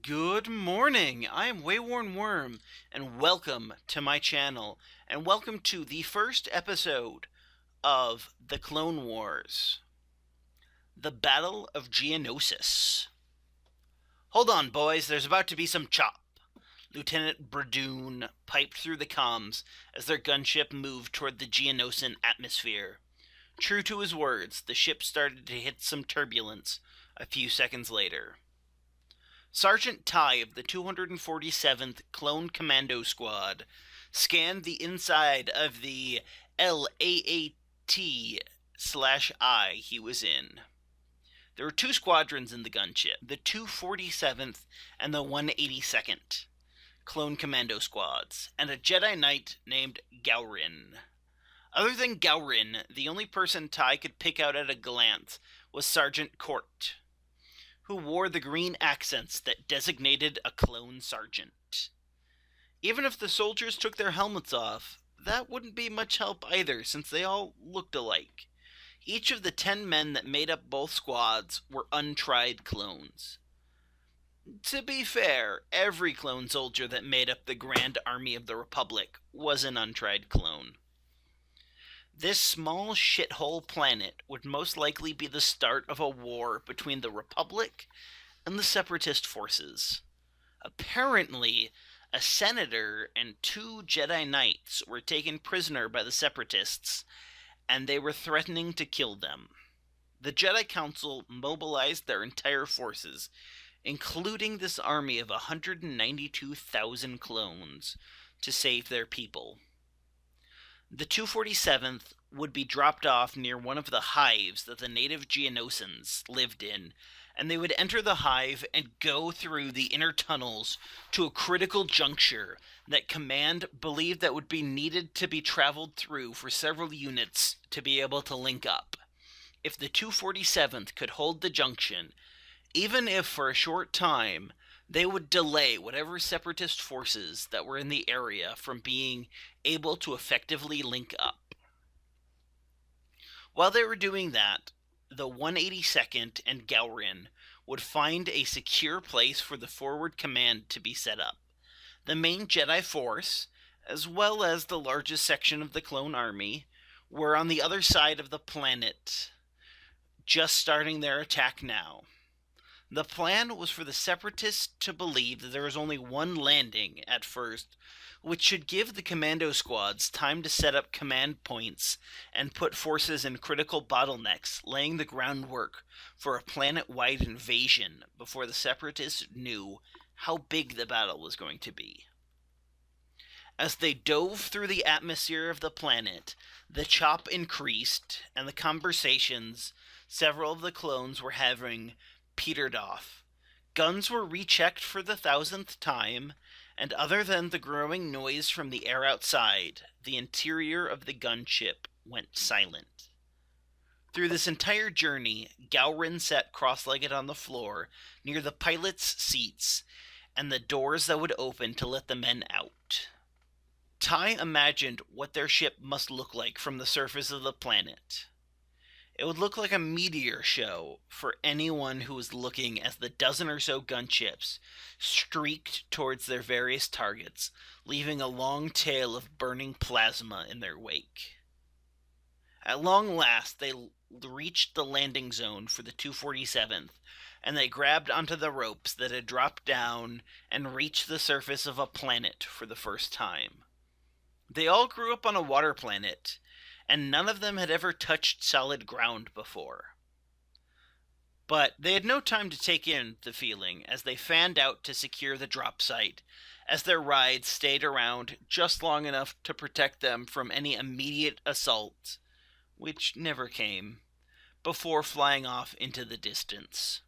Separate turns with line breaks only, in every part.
Good morning. I am WaywornWyrm, and welcome to my channel, and welcome to the first episode of the Clone Wars, the Battle of Geonosis. Hold on, boys. There's about to be some chop. Lieutenant Bradoon piped through the comms as their gunship moved toward the Geonosian atmosphere. True to his words, the ship started to hit some turbulence a few seconds later. Sergeant Ty of the 247th Clone Commando Squad scanned the inside of the LAAT/I he was in. There were two squadrons in the gunship, the 247th and the 182nd Clone Commando Squads, and a Jedi Knight named Gowrin. Other than Gowrin, the only person Ty could pick out at a glance was Sergeant Court, who wore the green accents that designated a clone sergeant. Even if the soldiers took their helmets off, that wouldn't be much help either, since they all looked alike. Each of the 10 men that made up both squads were untried clones. To be fair, every clone soldier that made up the Grand Army of the Republic was an untried clone. This small shithole planet would most likely be the start of a war between the Republic and the Separatist forces. Apparently, a senator and 2 Jedi Knights were taken prisoner by the Separatists, and they were threatening to kill them. The Jedi Council mobilized their entire forces, including this army of 192,000 clones, to save their people. The 247th would be dropped off near one of the hives that the native Geonosians lived in, and they would enter the hive and go through the inner tunnels to a critical juncture that Command believed that would be needed to be traveled through for several units to be able to link up. If the 247th could hold the junction, even if for a short time, they would delay whatever separatist forces that were in the area from being able to effectively link up. While they were doing that, the 182nd and Gowrin would find a secure place for the forward command to be set up. The main Jedi force, as well as the largest section of the clone army, were on the other side of the planet, just starting their attack now. The plan was for the Separatists to believe that there was only one landing at first, which should give the commando squads time to set up command points and put forces in critical bottlenecks, laying the groundwork for a planet-wide invasion before the Separatists knew how big the battle was going to be. As they dove through the atmosphere of the planet, the chop increased, and the conversations several of the clones were having petered off. Guns were rechecked for the 1,000th time, and other than the growing noise from the air outside, the interior of the gunship went silent. Through this entire journey, Gowrin sat cross-legged on the floor near the pilot's seats and the doors that would open to let the men out. Ty imagined what their ship must look like from the surface of the planet. It would look like a meteor show for anyone who was looking as the dozen or so gunships streaked towards their various targets, leaving a long tail of burning plasma in their wake. At long last, they reached the landing zone for the 247th, and they grabbed onto the ropes that had dropped down and reached the surface of a planet for the first time. They all grew up on a water planet, and none of them had ever touched solid ground before. But they had no time to take in the feeling as they fanned out to secure the drop site, as their ride stayed around just long enough to protect them from any immediate assault, which never came, before flying off into the distance.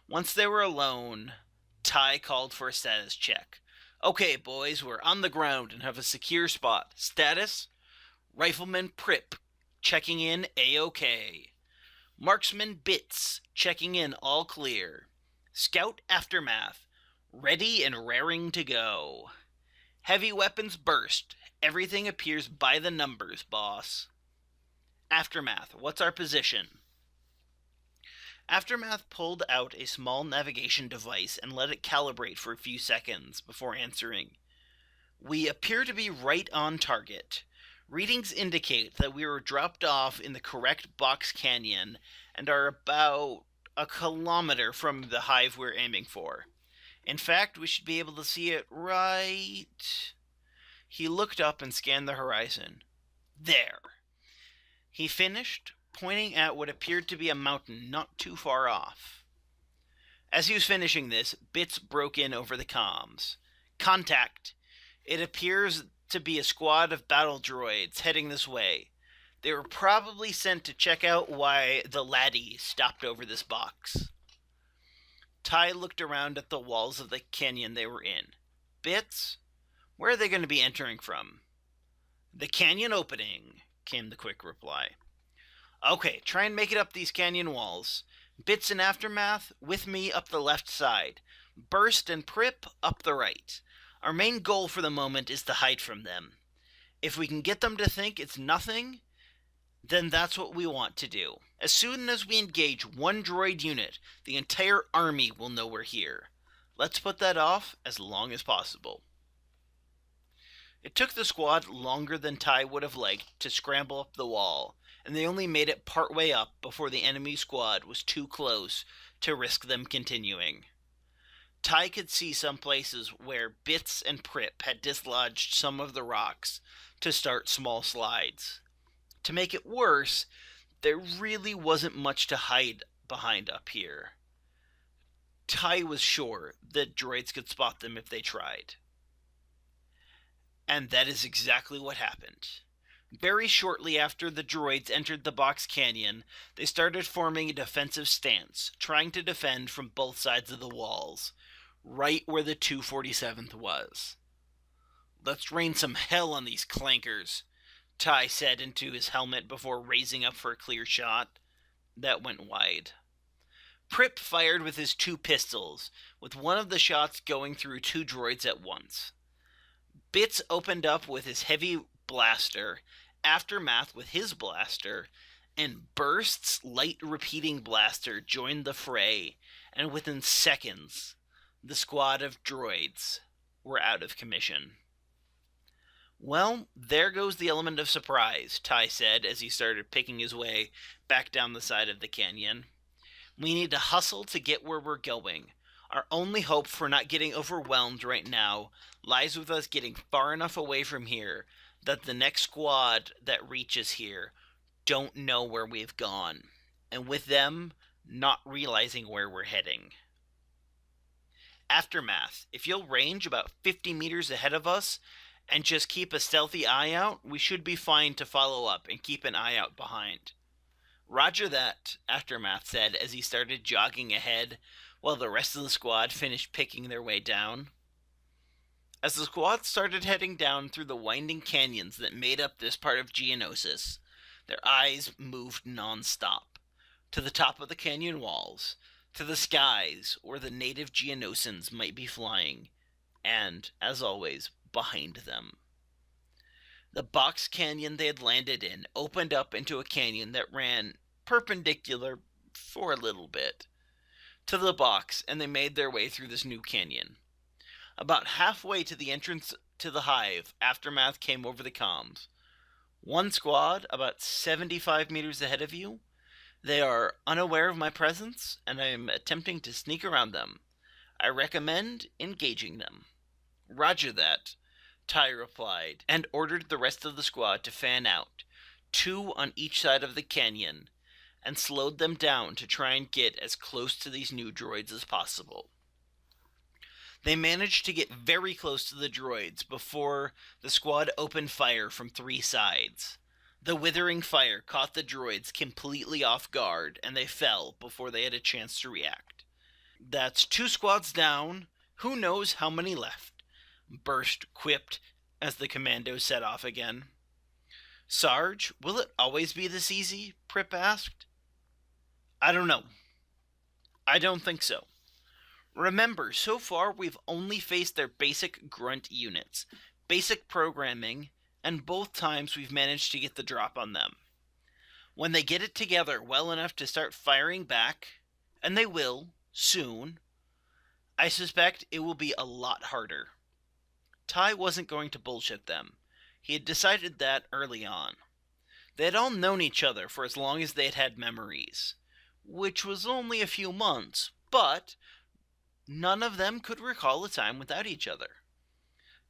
Once they were alone, Ty called for a status check. "Okay, boys, we're on the ground and have a secure spot. Status? Rifleman Prip, checking in A-OK. Marksman Bits, checking in all clear. Scout Aftermath, ready and raring to go. Heavy weapons burst, everything appears by the numbers, boss. Aftermath, what's our position?" Aftermath pulled out a small navigation device and let it calibrate for a few seconds before answering. We appear to be right on target. Readings indicate that we were dropped off in the correct box canyon and are about a kilometer from the hive we're aiming for. In fact, we should be able to see it right. He looked up and scanned the horizon. There. He finished, pointing at what appeared to be a mountain not too far off. As he was finishing this, bits broke in over the comms. Contact! It appears to be a squad of battle droids heading this way. They were probably sent to check out why the laddie stopped over this box. Ty looked around at the walls of the canyon they were in. Bits? Where are they going to be entering from? The canyon opening, came the quick reply. Okay, try and make it up these canyon walls. Bits and Aftermath, with me up the left side. Burst and Prip up the right. Our main goal for the moment is to hide from them. If we can get them to think it's nothing, then that's what we want to do. As soon as we engage one droid unit, the entire army will know we're here. Let's put that off as long as possible. It took the squad longer than Ty would have liked to scramble up the wall, and they only made it partway up before the enemy squad was too close to risk them continuing. Ty could see some places where Bits and Prip had dislodged some of the rocks to start small slides. To make it worse, there really wasn't much to hide behind up here. Ty was sure that droids could spot them if they tried. And that is exactly what happened. Very shortly after the droids entered the box canyon, they started forming a defensive stance, trying to defend from both sides of the walls, right where the 247th was. Let's rain some hell on these clankers, Ty said into his helmet before raising up for a clear shot. That went wide. Prip fired with his 2 pistols, with one of the shots going through 2 droids at once. Bits opened up with his heavy blaster, Aftermath with his blaster, and Burst's light repeating blaster joined the fray, and within seconds, the squad of droids were out of commission. Well, there goes the element of surprise, Ty said as he started picking his way back down the side of the canyon. We need to hustle to get where we're going. Our only hope for not getting overwhelmed right now lies with us getting far enough away from here that the next squad that reaches here don't know where we've gone, and with them, not realizing where we're heading. Aftermath, if you'll range about 50 meters ahead of us and just keep a stealthy eye out, we should be fine to follow up and keep an eye out behind. Roger that, Aftermath said as he started jogging ahead while the rest of the squad finished picking their way down. As the squad started heading down through the winding canyons that made up this part of Geonosis, their eyes moved non-stop, to the top of the canyon walls, to the skies where the native Geonosians might be flying, and, as always, behind them. The box canyon they had landed in opened up into a canyon that ran perpendicular for a little bit to the box, and they made their way through this new canyon. About halfway to the entrance to the hive, Aftermath came over the comms. One squad, about 75 meters ahead of you. They are unaware of my presence, and I am attempting to sneak around them. I recommend engaging them. Roger that, Ty replied, and ordered the rest of the squad to fan out, 2 on each side of the canyon, and slowed them down to try and get as close to these new droids as possible. They managed to get very close to the droids before the squad opened fire from 3 sides. The withering fire caught the droids completely off guard, and they fell before they had a chance to react. That's 2 squads down. Who knows how many left? Burst quipped as the commandos set off again. Sarge, will it always be this easy? Prip asked. I don't know. I don't think so. Remember, so far we've only faced their basic grunt units, basic programming, and both times we've managed to get the drop on them. When they get it together well enough to start firing back, And they will, soon. I suspect it will be a lot harder. Ty wasn't going to bullshit them. He had decided that early on. They had all known each other for as long as they had had memories, which was only a few months, but none of them could recall a time without each other.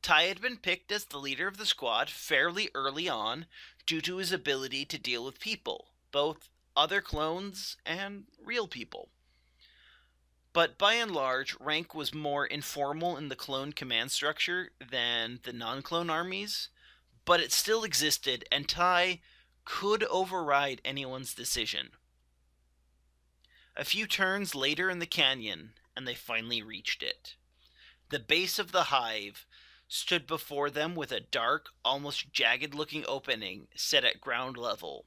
Ty had been picked as the leader of the squad fairly early on due to his ability to deal with people, both other clones and real people. But by and large, rank was more informal in the clone command structure than the non-clone armies, but it still existed, and Ty could override anyone's decision. A few turns later in the canyon, and they finally reached it. The base of the hive stood before them with a dark, almost jagged-looking opening set at ground level.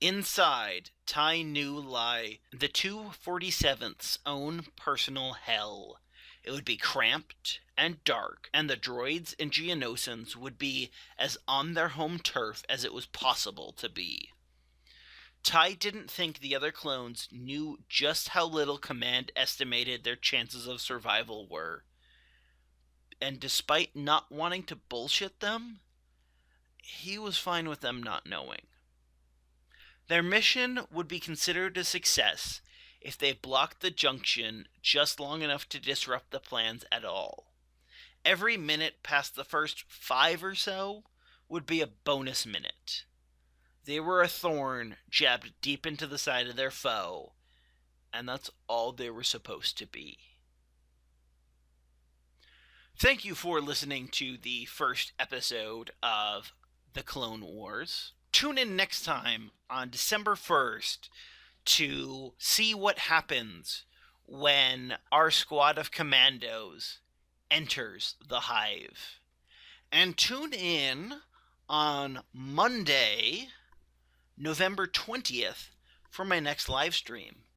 Inside, Ty knew lay the 247th's own personal hell. It would be cramped and dark, and the droids and Geonosians would be as on their home turf as it was possible to be. Ty didn't think the other clones knew just how little Command estimated their chances of survival were. And despite not wanting to bullshit them, he was fine with them not knowing. Their mission would be considered a success if they blocked the junction just long enough to disrupt the plans at all. Every minute past the first 5 or so would be a bonus minute. They were a thorn jabbed deep into the side of their foe, and that's all they were supposed to be. Thank you for listening to the first episode of The Clone Wars. Tune in next time on December 1st to see what happens when our squad of commandos enters the hive. And tune in on Monday, November 20th, for my next live stream.